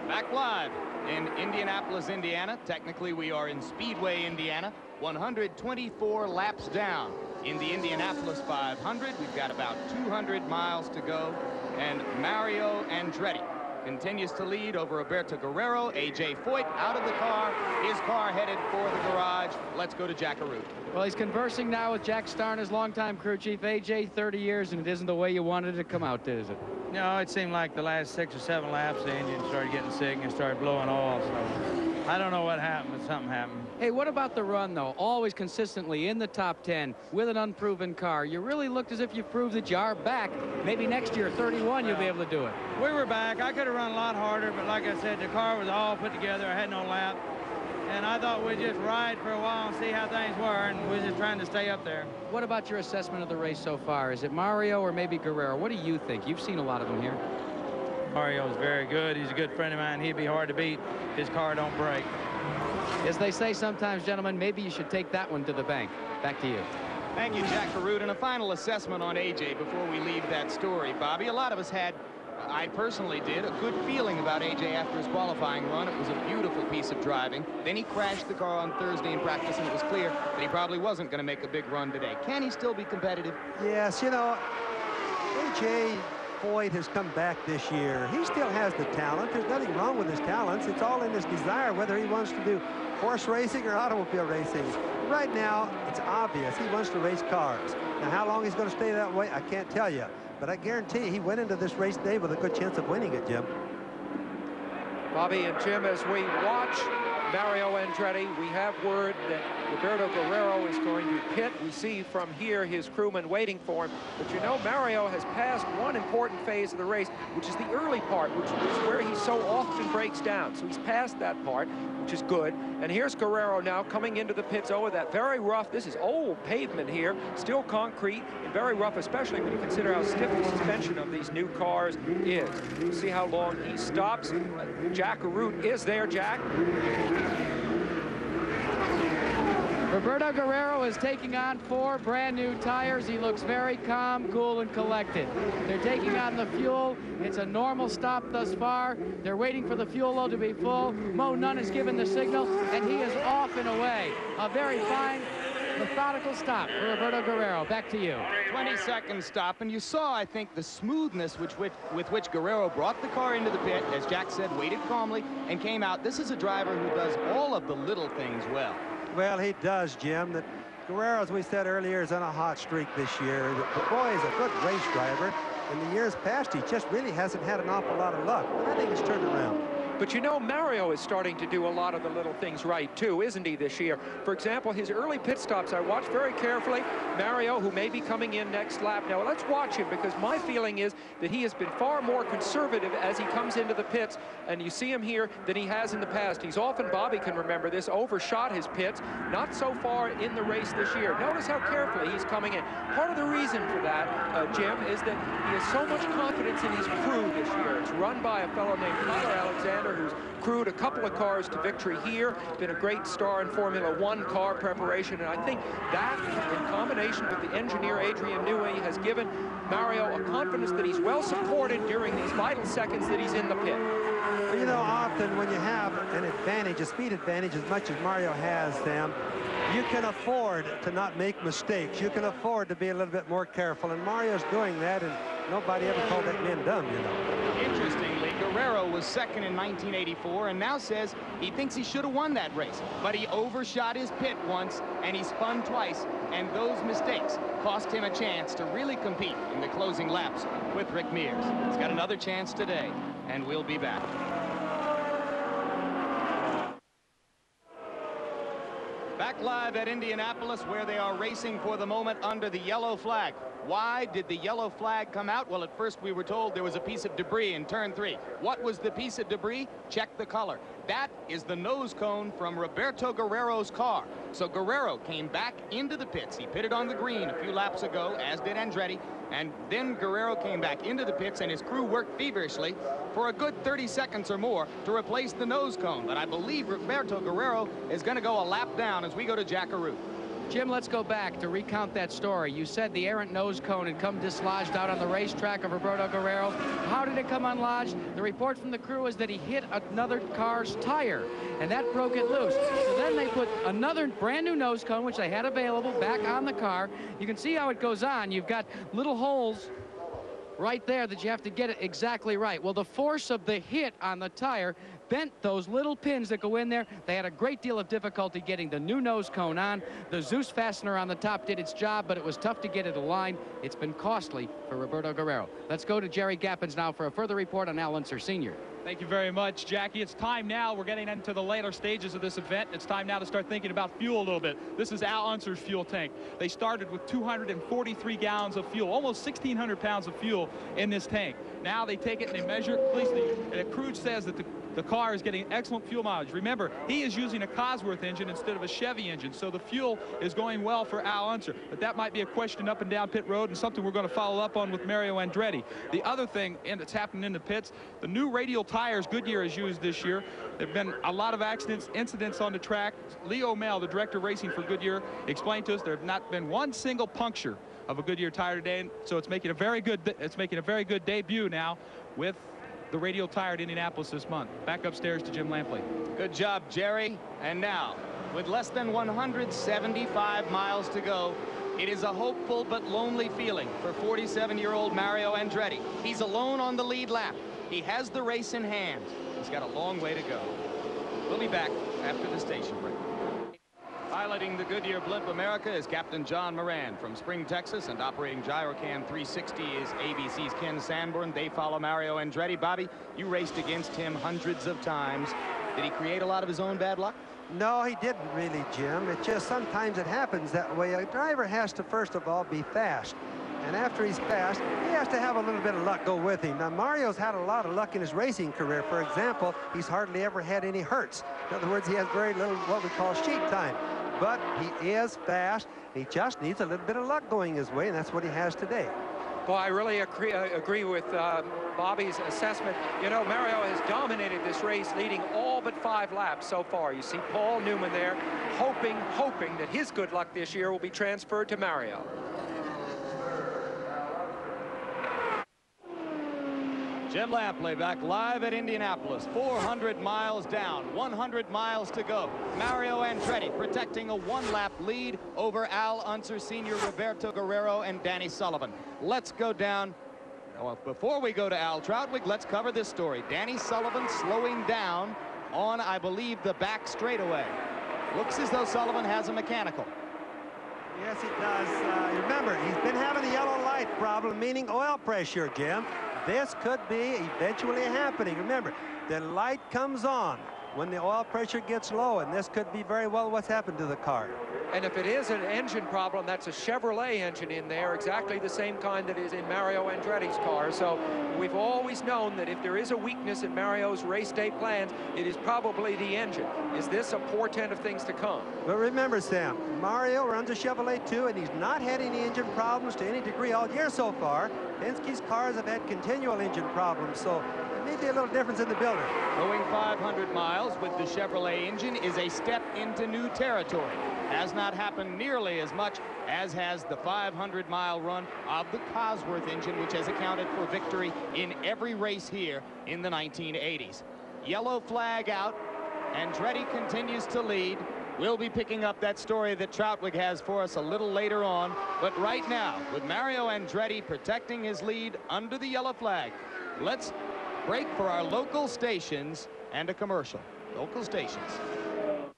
Back live in Indianapolis, Indiana. Technically, we are in Speedway, Indiana. 124 laps down in the Indianapolis 500. We've got about 200 miles to go. And Mario Andretti continues to lead over Roberto Guerrero. A.J. Foyt out of the car. His car headed for the garage. Let's go to Jack Arute. Well, he's conversing now with Jack Starn, his longtime crew chief. A.J., 30 years, and it isn't the way you wanted it to come out, is it? No, it seemed like the last 6 or 7 laps, the engine started getting sick and started blowing oil. So I don't know what happened, but something happened. Hey, what about the run, though? Always consistently in the top 10 with an unproven car. You really looked as if you proved that you are back. Maybe next year, 31, you'll be able to do it. We were back. I could have run a lot harder, but like I said, the car was all put together. I had no lap. And I thought we'd just ride for a while and see how things were, and we're just trying to stay up there. What about your assessment of the race so far? Is it Mario or maybe Guerrero? What do you think? You've seen a lot of them here. Mario's very good. He's a good friend of mine. He'd be hard to beat. His car don't break. As they say sometimes, gentlemen, maybe you should take that one to the bank. Back to you. Thank you, Jack Arute. And a final assessment on A.J. before we leave that story. Bobby, a lot of us had, I personally did, a good feeling about A.J. after his qualifying run. It was a beautiful piece of driving. Then he crashed the car on Thursday in practice, and it was clear that he probably wasn't going to make a big run today. Can he still be competitive? Yes, you know, A.J. Foyt has come back this year. He still has the talent. There's nothing wrong with his talents. It's all in his desire, whether he wants to do horse racing or automobile racing. Right now, it's obvious he wants to race cars. Now, how long he's going to stay that way, I can't tell you. But I guarantee he went into this race today with a good chance of winning it, Jim. Bobby and Jim, as we watch Mario Andretti, we have word that Roberto Guerrero is going to pit. We see from here his crewman waiting for him. But you know, Mario has passed one important phase of the race, which is the early part, which is where he so often breaks down. So he's passed that part, which is good. And here's Guerrero now coming into the pits over that very rough. This is old pavement here, still concrete and very rough, especially when you consider how stiff the suspension of these new cars is. We'll see how long he stops. Jack Arute is there, Jack. Roberto Guerrero is taking on 4 brand new tires. He looks very calm, cool, and collected. They're taking on the fuel. It's a normal stop thus far. They're waiting for the fuel load to be full. Mo Nunn has given the signal, and he is off and away. A very fine, methodical stop for Roberto Guerrero. Back to you. 20-second stop, and you saw, I think, the smoothness with which Guerrero brought the car into the pit, as Jack said, waited calmly, and came out. This is a driver who does all of the little things well. Well, he does, Jim. That Guerrero, as we said earlier, is on a hot streak this year. The boy is a good race driver. In the years past, he just really hasn't had an awful lot of luck. But I think he's turned around. But you know, Mario is starting to do a lot of the little things right, too, isn't he, this year? For example, his early pit stops, I watched very carefully. Mario, who may be coming in next lap. Now, let's watch him, because my feeling is that he has been far more conservative as he comes into the pits, and you see him here than he has in the past. He's often, Bobby can remember this, overshot his pits, not so far in the race this year. Notice how carefully he's coming in. Part of the reason for that, Jim, is that he has so much confidence in his crew this year. It's run by a fellow named Tyler Alexander, who's crewed a couple of cars to victory here, been a great star in Formula One car preparation, and I think that, in combination with the engineer Adrian Newey, has given Mario a confidence that he's well supported during these vital seconds that he's in the pit. Well, you know, often when you have an advantage, a speed advantage, as much as Mario has, Sam, you can afford to not make mistakes. You can afford to be a little bit more careful, and Mario's doing that, and nobody ever called that man dumb, you know. Interestingly, Guerrero was second in 1984 and now says he thinks he should have won that race. But he overshot his pit once and he spun twice, and those mistakes cost him a chance to really compete in the closing laps with Rick Mears. He's got another chance today, and we'll be back. Back live at Indianapolis, where they are racing for the moment under the yellow flag. Why did the yellow flag come out? Well, at first we were told there was a piece of debris in turn 3. What was the piece of debris? Check the color. That is the nose cone from Roberto Guerrero's car. So Guerrero came back into the pits. He pitted on the green a few laps ago, as did Andretti. And then Guerrero came back into the pits, and his crew worked feverishly for a good 30 seconds or more to replace the nose cone. But I believe Roberto Guerrero is going to go a lap down as we go to Jack Arute. Jim, let's go back to recount that story. You said the errant nose cone had come dislodged out on the racetrack of Roberto Guerrero. How did it come unlodged? The report from the crew is that he hit another car's tire, and that broke it loose. So then they put another brand new nose cone, which they had available, back on the car. You can see how it goes on. You've got little holes right there that you have to get it exactly right. Well, the force of the hit on the tire bent those little pins that go in there. They had a great deal of difficulty getting the new nose cone on. The Zeus fastener on the top did its job, but it was tough to get it aligned. It's been costly for Roberto Guerrero. Let's go to Jerry Gappens now for a further report on Al Unser Sr. Thank you very much, Jackie. It's time now. We're getting into the later stages of this event. It's time now to start thinking about fuel a little bit. This is Al Unser's fuel tank. They started with 243 gallons of fuel, almost 1,600 pounds of fuel in this tank. Now they take it and they measure it closely, and the crew says that the car is getting excellent fuel mileage. Remember, he is using a Cosworth engine instead of a Chevy engine, so the fuel is going well for Al Unser. But that might be a question up and down pit road and something we're going to follow up on with Mario Andretti. The other thing, and it's happening in the pits, the new radial tires Goodyear has used this year. There have been a lot of incidents on the track. Leo Mel, the director of racing for Goodyear, explained to us there have not been one single puncture of a Goodyear tire today, so it's making a very good debut now with the radial tire at Indianapolis this month. Back upstairs to Jim Lampley. Good job, Jerry. And now, with less than 175 miles to go, it is a hopeful but lonely feeling for 47-year-old Mario Andretti. He's alone on the lead lap. He has the race in hand. He's got a long way to go. We'll be back after the station break. Piloting the Goodyear Blimp America is Captain John Moran from Spring, Texas, and operating Gyrocam 360 is ABC's Ken Sanborn. They follow Mario Andretti. Bobby, you raced against him hundreds of times. Did he create a lot of his own bad luck? No, he didn't really, Jim. It just sometimes it happens that way. A driver has to, first of all, be fast. And after he's fast, he has to have a little bit of luck go with him. Now, Mario's had a lot of luck in his racing career. For example, he's hardly ever had any hurts. In other words, he has very little what we call sheep time. But he is fast. He just needs a little bit of luck going his way, and that's what he has today. Well, I really agree with Bobby's assessment. You know, Mario has dominated this race, leading all but 5 laps so far. You see Paul Newman there, hoping that his good luck this year will be transferred to Mario. Jim Lampley back live at Indianapolis. 400 miles down, 100 miles to go. Mario Andretti protecting a 1-lap lead over Al Unser Sr., Roberto Guerrero, and Danny Sullivan. Let's go down. Well, before we go to Al Trautwig, let's cover this story. Danny Sullivan slowing down on, I believe, the back straightaway. Looks as though Sullivan has a mechanical. Yes, he does. Remember, he's been having a yellow light problem, meaning oil pressure, Jim. This could be eventually happening. Remember, the light comes on when the oil pressure gets low, and this could be very well what's happened to the car. And if it is an engine problem, that's a Chevrolet engine in there, exactly the same kind that is in Mario Andretti's car. So we've always known that if there is a weakness in Mario's race day plans, it is probably the engine. Is this a portent of things to come? But remember, Sam, Mario runs a Chevrolet too, and he's not had any engine problems to any degree all year so far. Penske's cars have had continual engine problems, so there may be a little difference in the builder. Going 500 miles with the Chevrolet engine is a step into new territory. Has not happened nearly as much as has the 500-mile run of the Cosworth engine, which has accounted for victory in every race here in the 1980s. Yellow flag out. Andretti continues to lead. We'll be picking up that story that Trautwig has for us a little later on. But right now, with Mario Andretti protecting his lead under the yellow flag, let's break for our local stations and a commercial. Local stations.